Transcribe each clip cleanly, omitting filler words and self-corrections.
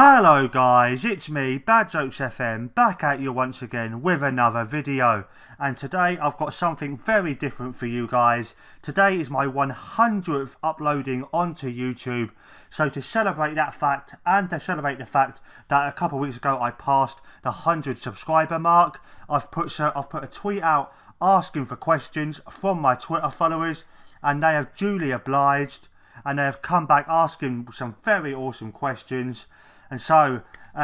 Hello guys, it's me, Bad Jokes FM, back at you once again with another video. And today I've got something very different for you guys. Today is my 100th uploading onto YouTube. So to celebrate that fact, and to celebrate the fact that a couple of weeks ago I passed the 100 subscriber mark, I've put a tweet out asking for questions from my Twitter followers, and they have duly obliged, and they have come back asking some very awesome questions. And so,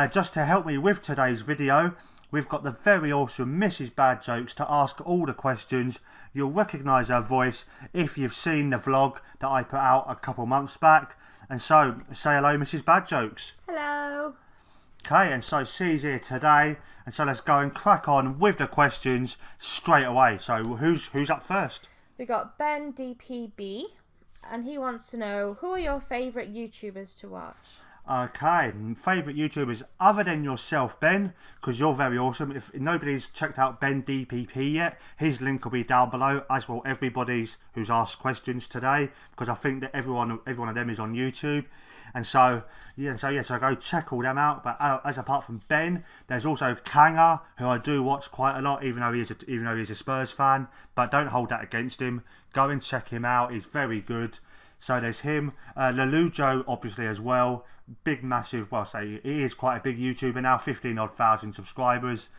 just to help me with today's video, we've got the very awesome Mrs. Bad Jokes to ask all the questions. You'll recognise her voice if you've seen the vlog that I put out a couple months back. And so, say hello, Mrs. Bad Jokes. Hello. Okay, and so she's here today, and so let's go and crack on with the questions straight away. So, who's up first? We got Ben DPB, and he wants to know, who are your favourite YouTubers to watch? Okay, favourite YouTubers other than yourself, Ben, because you're very awesome. If nobody's checked out Ben DPP yet, his link will be down below, as will everybody's who's asked questions today, because I think that every one of them is on YouTube. And so so go check all them out. But as apart from Ben, there's also Kanga, who I do watch quite a lot, even though he's a Spurs fan. But don't hold that against him. Go and check him out. He's very good. So there's him, Lelujo obviously as well, big massive, well say he is quite a big YouTuber now, 15,000 subscribers,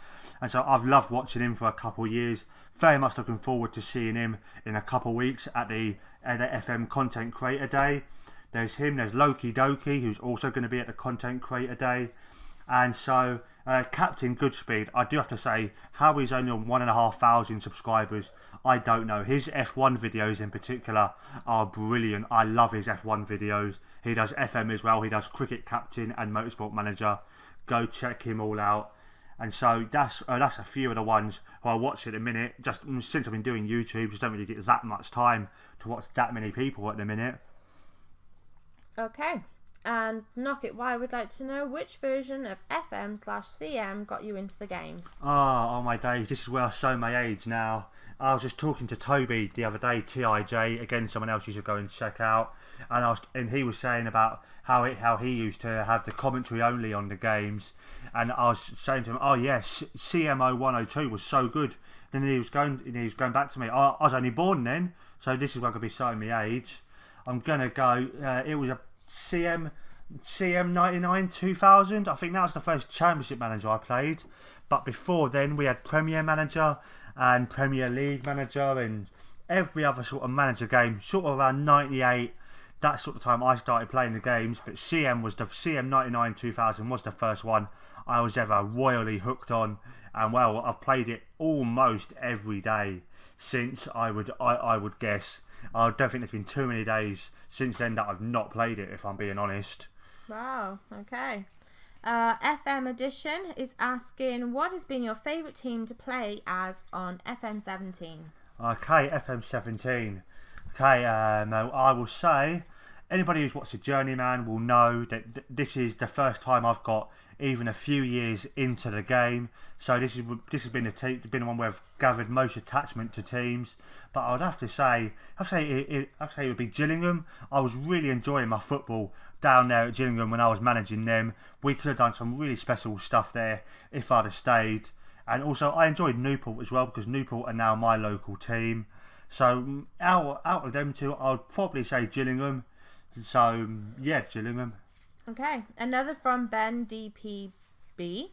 and so I've loved watching him for a couple of years. Very much looking forward to seeing him in a couple of weeks at the FM Content Creator Day. There's him, there's Loki Doki, who's also going to be at the Content Creator Day, and so Captain Goodspeed, I do have to say, how he's only on 1,500 subscribers, I don't know. His F1 videos in particular are brilliant. I love his F1 videos. He does FM as well. He does Cricket Captain and Motorsport Manager. Go check him all out. And so that's a few of the ones who I watch at the minute. Just since I've been doing YouTube, just don't really get that much time to watch that many people at the minute. Okay. And Knock It Y would like to know, which version of FM/CM got you into the game? Oh my days, this is where I show my age now. I was just talking to Toby the other day, TIJ, again someone else you should go and check out, and he was saying about how he used to have the commentary only on the games, and I was saying to him, oh yes, CMO 102 was so good. Then he was going back to me, I was only born then, so this is where I could be showing my age. I'm gonna go, it was a CM 99 2000. I think that was the first Championship Manager I played, but before then we had Premier Manager and Premier League Manager and every other sort of manager game, sort of around 98, that sort of time I started playing the games. But CM 99 2000 was the first one I was ever royally hooked on, and well, I've played it almost every day since. I would guess I don't think there's been too many days since then that I've not played it, if I'm being honest. Wow, okay. FM Edition is asking, what has been your favourite team to play as on FM 17? Okay, FM 17. Okay, I will say, anybody who's watched the Journeyman will know that this is the first time I've got even a few years into the game. So this has been the one where I've gathered most attachment to teams. But I'd have to say it would be Gillingham. I was really enjoying my football down there at Gillingham when I was managing them. We could have done some really special stuff there if I'd have stayed. And also I enjoyed Newport as well, because Newport are now my local team. So out of them two, I'd probably say Gillingham. So yeah, Gillingham. Okay, another from Ben DPB.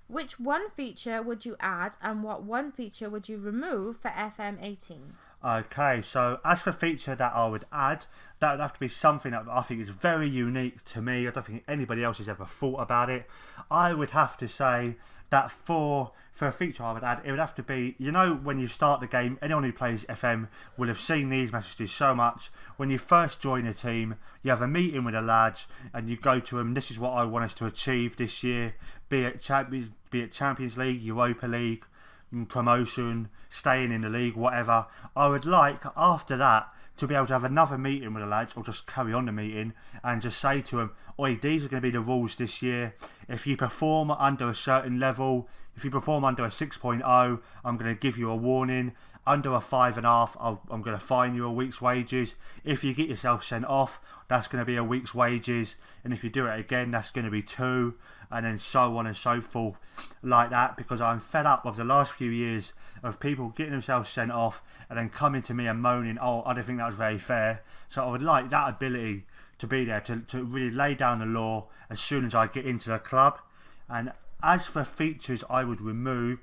Which one feature would you add, and what one feature would you remove for FM 18? Okay, so as for feature that I would add, that would have to be something that I think is very unique to me. I don't think anybody else has ever thought about it. I would have to say that for a feature I would add, it would have to be, you know, when you start the game, anyone who plays FM will have seen these messages so much. When you first join a team, you have a meeting with the lads and you go to them, this is what I want us to achieve this year, be it Champions League, Europa League, promotion, staying in the league, whatever. I would like, after that, to be able to have another meeting with the lads, or just carry on the meeting and just say to them, oi, these are going to be the rules this year. If you perform under a certain level, if you perform under a 6.0, I'm going to give you a warning. Under a 5.5, I'm going to fine you a week's wages. If you get yourself sent off, that's going to be a week's wages. And if you do it again, that's going to be 2. And then so on and so forth like that, because I'm fed up with the last few years of people getting themselves sent off and then coming to me and moaning, oh, I don't think that was very fair. So I would like that ability to be there to really lay down the law as soon as I get into the club. And as for features I would remove,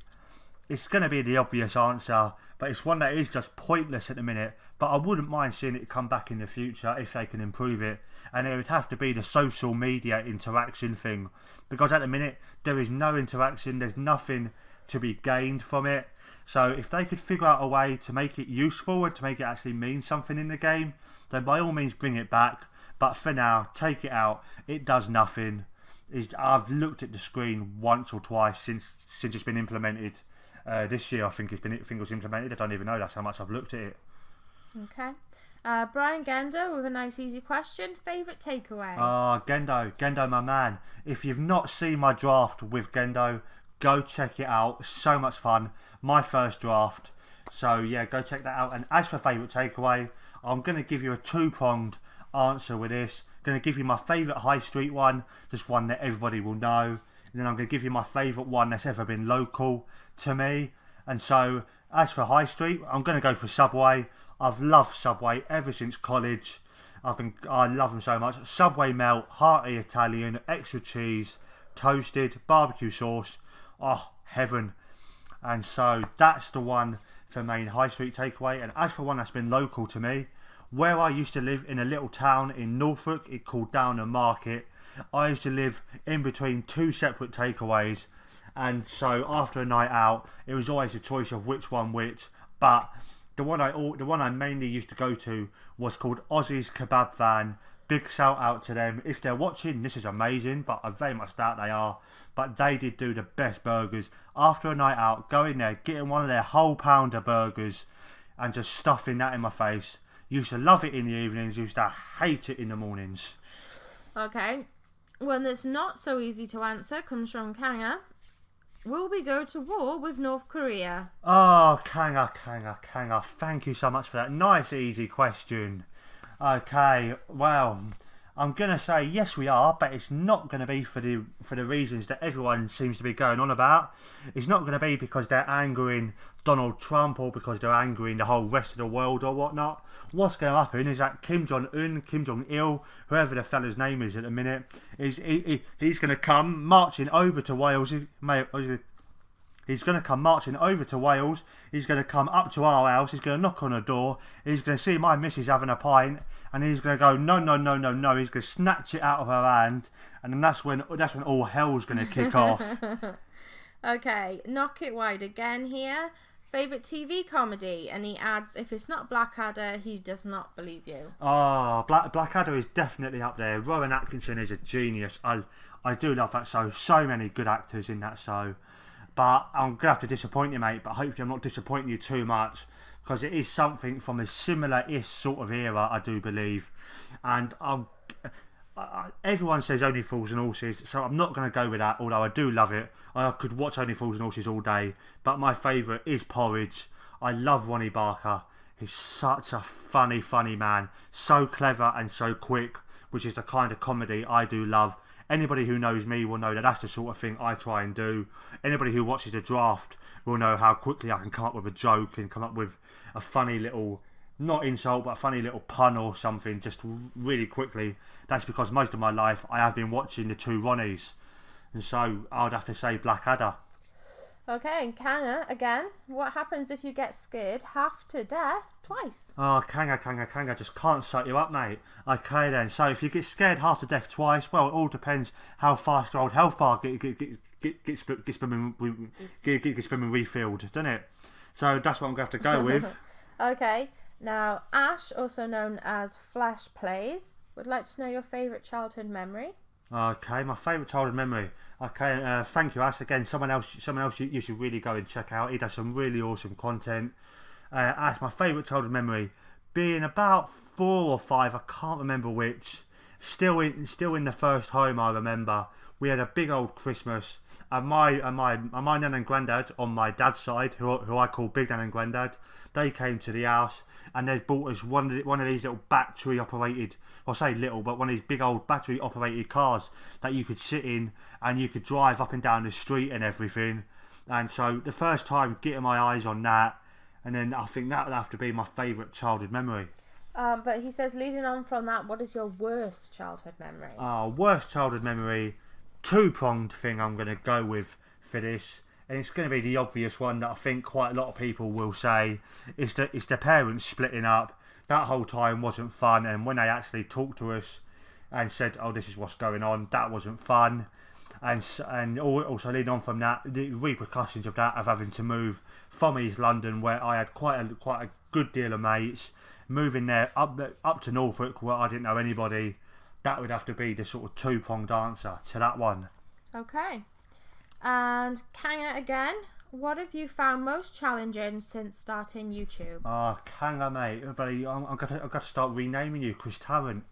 it's going to be the obvious answer, but it's one that is just pointless at the minute. But I wouldn't mind seeing it come back in the future if they can improve it. And it would have to be the social media interaction thing, because at the minute there is no interaction, there's nothing to be gained from it. So if they could figure out a way to make it useful and to make it actually mean something in the game, then by all means bring it back. But for now, take it out. It does nothing. I've looked at the screen once or twice since it's been implemented. This year I think it was implemented. I don't even know, that's how much I've looked at it. Okay. Brian Gendo with a nice easy question. Favourite takeaway? Gendo my man. If you've not seen my draft with Gendo, go check it out. So much fun. My first draft. So yeah, go check that out. And as for favourite takeaway, I'm going to give you a 2-pronged answer with this. Going to give you my favourite high street one, just one that everybody will know. And then I'm going to give you my favourite one that's ever been local to me. And so as for high street, I'm going to go for Subway. I've loved Subway ever since college. I love them so much. Subway melt, hearty Italian, extra cheese, toasted, barbecue sauce. Oh, heaven. And so that's the one for main high street takeaway. And as for one that's been local to me, where I used to live in a little town in Norfolk, it called Downham Market, I used to live in between 2 separate takeaways. And so after a night out, it was always a choice of which one which. But the one I mainly used to go to was called Ozzy's Kebab Van. Big shout out to them. If they're watching, this is amazing, but I very much doubt they are. But they did do the best burgers. After a night out, go in there, getting one of their whole pounder burgers and just stuffing that in my face. Used to love it in the evenings, used to hate it in the mornings. Okay. One that's not so easy to answer comes from Kanga. Will we go to war with North Korea? Oh, Kanga. Thank you so much for that. Nice, easy question. Okay, well, I'm going to say yes we are, but it's not going to be for the reasons that everyone seems to be going on about. It's not going to be because they're angering Donald Trump or because they're angering the whole rest of the world or whatnot. What's going to happen is that Kim Jong-un, Kim Jong-il, whoever the fella's name is at the minute, he's going to come marching over to Wales. He's going to come marching over to Wales. He's going to come up to our house. He's going to knock on a door. He's going to see my missus having a pint, and he's going to go no. He's going to snatch it out of her hand, and then that's when all hell's going to kick off. Okay, knock it wide again here. Favourite TV comedy, and he adds, if it's not Blackadder, he does not believe you. Oh, Blackadder is definitely up there. Rowan Atkinson is a genius. I do love that show. So many good actors in that show. But I'm going to have to disappoint you, mate. But hopefully I'm not disappointing you too much, because it is something from a similar-ish sort of era, I do believe. And everyone says Only Fools and Horses, so I'm not going to go with that, although I do love it. I could watch Only Fools and Horses all day. But my favourite is Porridge. I love Ronnie Barker. He's such a funny man. So clever and so quick, which is the kind of comedy I do love. Anybody who knows me will know that that's the sort of thing I try and do. Anybody who watches the draft will know how quickly I can come up with a joke and come up with a funny little, not insult, but a funny little pun or something just really quickly. That's because most of my life I have been watching the 2 Ronnies. And so I would have to say Blackadder. Okay, Kanga, again, what happens if you get scared half to death twice? Oh, Kanga, just can't shut you up, mate. Okay then, so if you get scared half to death twice, well, it all depends how fast your old health bar gets been refilled, doesn't it? So that's what I'm going to have to go with. Okay, now Ash, also known as Flash Plays, would like to know your favourite childhood memory. Okay, my favourite childhood memory. Okay, thank you, Ash. Again, someone else you should really go and check out. He does some really awesome content. Ash, my favourite childhood memory, being about 4 or 5, I can't remember which. Still in the first home I remember we had a big old Christmas, and my nan and granddad on my dad's side, who I call Big Nan and Granddad, they came to the house and they bought us one of these little battery operated, I say little, but one of these big old battery operated cars that you could sit in and you could drive up and down the street and everything. And so the first time getting my eyes on that, and then I think that would have to be my favourite childhood memory. But he says, leading on from that, what is your worst childhood memory? Worst childhood memory, two-pronged thing I'm going to go with for this, and it's going to be the obvious one that I think quite a lot of people will say, it's the parents splitting up. That whole time wasn't fun, and when they actually talked to us and said, oh, this is what's going on, that wasn't fun. And also leading on from that, the repercussions of that, of having to move from East London, where I had quite a good deal of mates, moving there up to Norfolk where I didn't know anybody. That would have to be the sort of two-pronged answer to that one. Okay. And Kanga again, what have you found most challenging since starting YouTube? Kanga, mate, buddy, I've got to start renaming you Chris Tarrant.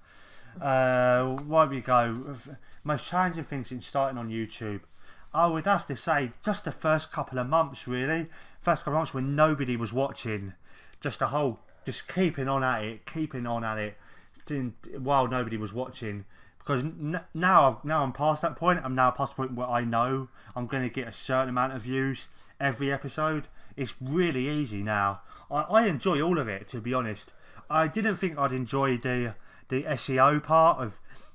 Where we go, most challenging thing since starting on YouTube, I would have to say just the first couple of months, really. First couple of months when nobody was watching, just keeping on at it while nobody was watching. Because now I'm past that point. I'm now past the point where I know I'm going to get a certain amount of views every episode. It's really easy now. I enjoy all of it, to be honest. I didn't think I'd enjoy the SEO part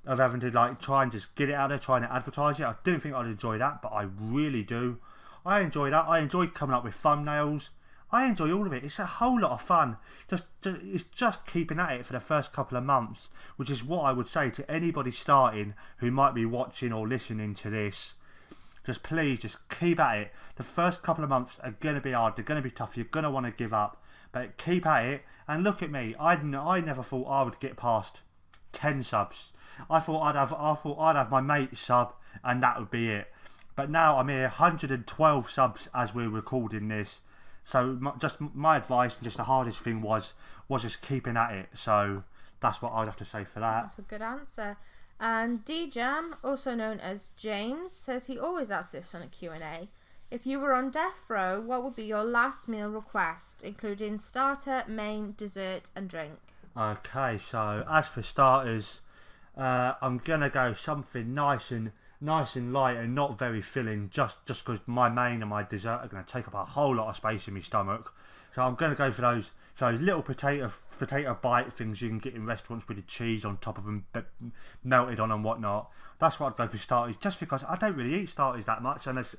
of having to like try and just get it out there, trying to advertise it. I didn't think I'd enjoy that, but I really do. I enjoy that. I enjoy coming up with thumbnails. I enjoy all of it. It's a whole lot of fun. It's just keeping at it for the first couple of months, which is what I would say to anybody starting who might be watching or listening to this. Please keep at it. The first couple of months are going to be hard. They're going to be tough. You're going to want to give up. But keep at it. And look at me. I never thought I would get past 10 subs. I thought I'd have my mate's sub and that would be it. But now I'm here 112 subs as we're recording this. So my advice, and just the hardest thing was just keeping at it. So that's what I'd have to say for that. That's a good answer. And D-Jam, also known as James, says he always asks this on a Q&A. If you were on death row, what would be your last meal request, including starter, main, dessert and drink? Okay, so as for starters, I'm going to go something nice and light and not very filling, just because my main and my dessert are going to take up a whole lot of space in my stomach. So I'm going to go for those little potato bite things you can get in restaurants with the cheese on top of them, melted on and whatnot. That's what I'd go for starters, just because I don't really eat starters that much unless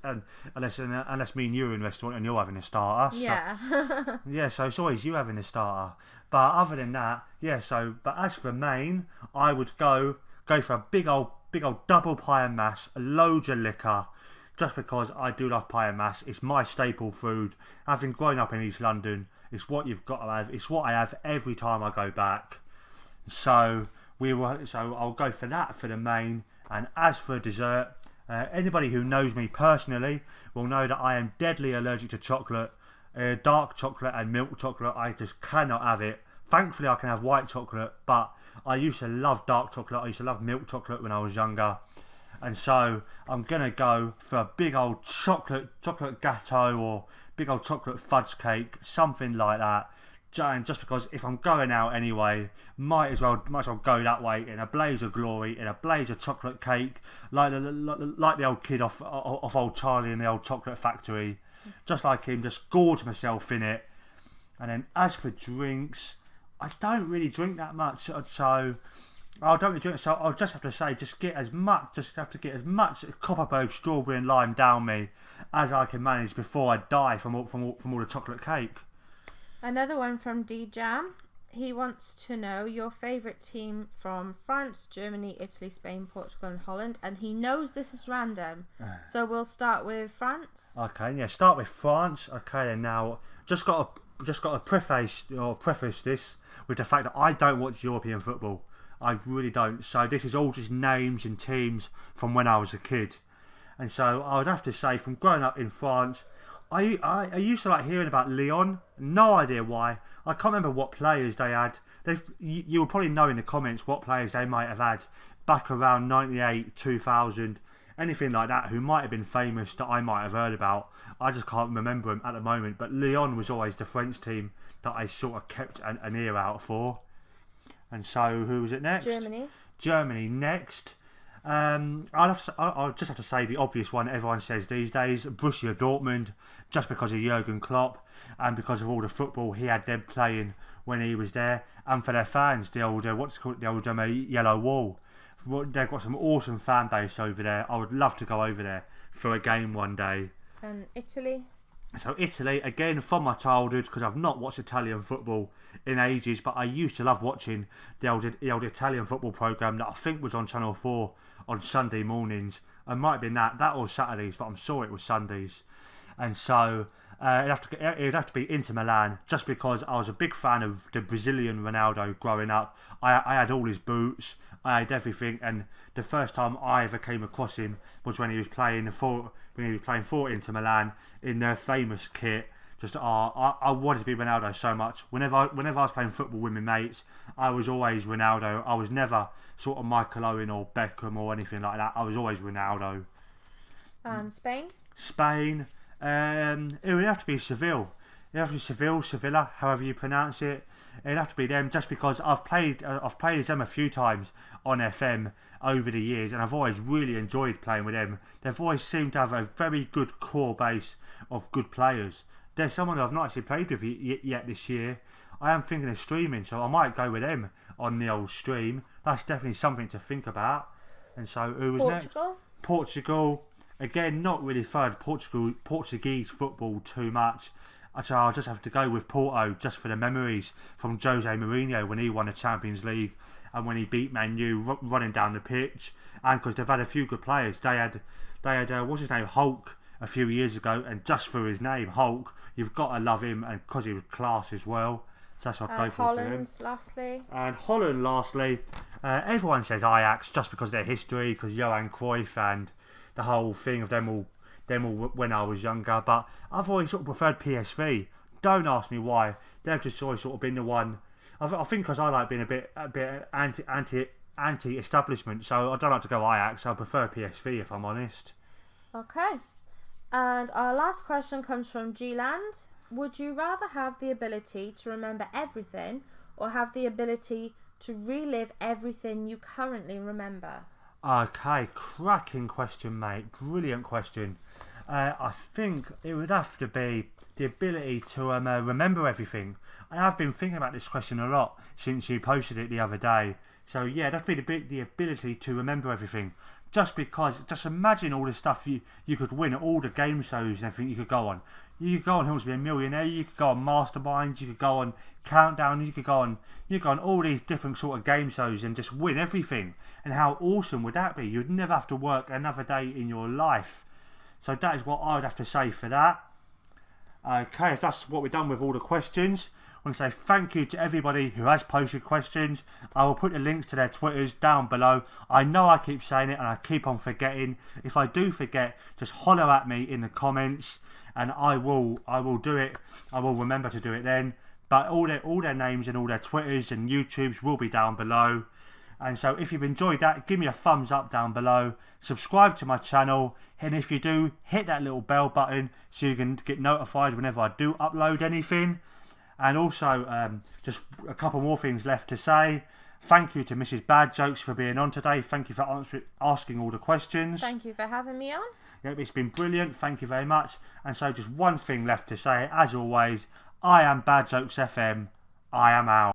me and you are in a restaurant and you're having a starter. Yeah. So, yeah, so it's always you having a starter. But other than that, yeah. But as for main, I would go for a big old double pie and mash, loads of liquor, just because I do love pie and mash. It's my staple food. Having grown up in East London, it's what you've got to have. It's what I have every time I go back. So I'll go for that for the main. And as for dessert, anybody who knows me personally will know that I am deadly allergic to chocolate, dark chocolate and milk chocolate. I just cannot have it. Thankfully, I can have white chocolate, but I used to love dark chocolate. I used to love milk chocolate when I was younger. And so I'm going to go for a big old chocolate gâteau or big old chocolate fudge cake, something like that. And just because if I'm going out anyway, might as well go that way in a blaze of glory, in a blaze of chocolate cake, like the old kid off old Charlie in the old chocolate factory. Just like him, just gorge myself in it. And then as for drinks, I don't really drink that much, so I don't really drink. So I'll just have to say, just have to get as much Copperberg strawberry and lime down me as I can manage before I die from all the chocolate cake. Another one from D-Jam. He wants to know your favourite team from France, Germany, Italy, Spain, Portugal and Holland. And he knows this is random. So we'll start with France. Okay, yeah, start with France. Okay, and now just got to preface this with the fact that I don't watch European football. I really don't. So this is all just names and teams from when I was a kid. And so I would have to say, from growing up in France, I used to like hearing about Lyon. No idea why. I can't remember what players they had. You will probably know in the comments what players they might have had back around 98, 2000. anything like that, who might have been famous that I might have heard about. I just can't remember him at the moment. But Lyon was always the French team that I sort of kept an ear out for. And so, who was it next? Germany next. I'll just have to say the obvious one everyone says these days, Borussia Dortmund, just because of Jurgen Klopp and because of all the football he had them playing when he was there, and for their fans, the old yellow wall. They've got some awesome fan base over there. I would love to go over there for a game one day. And Italy? So Italy, again, from my childhood, because I've not watched Italian football in ages, but I used to love watching the old Italian football programme that I think was on Channel 4 on Sunday mornings. It might have been that or Saturdays, but I'm sure it was Sundays. And so it'd have to be Inter Milan, just because I was a big fan of the Brazilian Ronaldo growing up. I had all his boots, I had everything, and the first time I ever came across him was when he was playing for Inter Milan in their famous kit. I wanted to be Ronaldo so much. Whenever I was playing football with my mates, I was always Ronaldo. I was never sort of Michael Owen or Beckham or anything like that. I was always Ronaldo. And Spain? Spain, it would have to be Seville. It'd have to be Sevilla, however you pronounce it. It'd have to be them, just because I've played as them a few times on FM over the years, and I've always really enjoyed playing with them. They've always seemed to have a very good core base of good players. There's someone I've not actually played with yet this year. I am thinking of streaming, so I might go with them on the old stream. That's definitely something to think about. And so, who was next? Portugal. Again, not really followed Portuguese football too much. So I'll just have to go with Porto, just for the memories from Jose Mourinho when he won the Champions League and when he beat Man U running down the pitch. And because they've had a few good players. They had what's his name, Hulk, a few years ago, and just for his name, Hulk, you've got to love him, and because he was class as well. So that's what I'd go for him. Holland, lastly. Everyone says Ajax just because of their history, because Johan Cruyff and the whole thing of them all when I was younger. But I've always sort of preferred PSV. Don't ask me why. They've just always sort of been the one. I think because I like being a bit anti-establishment, so I don't like to go Ajax. I prefer PSV, if I'm honest. Okay. And our last question comes from G-Land. Would you rather have the ability to remember everything or have the ability to relive everything you currently remember? Okay, cracking question, mate. Brilliant question. I think it would have to be the ability to remember everything. I have been thinking about this question a lot since you posted it the other day. So yeah, that'd be the ability to remember everything. Just because, just imagine all the stuff you could win, all the game shows and everything you could go on. You could go on Who Wants to Be a Millionaire, you could go on Masterminds, you could go on Countdown, you could go on all these different sort of game shows and just win everything. And how awesome would that be? You'd never have to work another day in your life. So that is what I would have to say for that. Okay, if that's what we've done with all the questions, I want to say thank you to everybody who has posted questions. I will put the links to their Twitters down below. I know I keep saying it and I keep on forgetting. If I do forget, just holler at me in the comments and I will do it. I will remember to do it then. But all their names and all their Twitters and YouTubes will be down below. And so if you've enjoyed that, give me a thumbs up down below. Subscribe to my channel. And if you do, hit that little bell button so you can get notified whenever I do upload anything. And also, just a couple more things left to say. Thank you to Mrs. Bad Jokes for being on today. Thank you for asking all the questions. Thank you for having me on. Yep, it's been brilliant. Thank you very much. And so just one thing left to say. As always, I am Bad Jokes FM. I am out.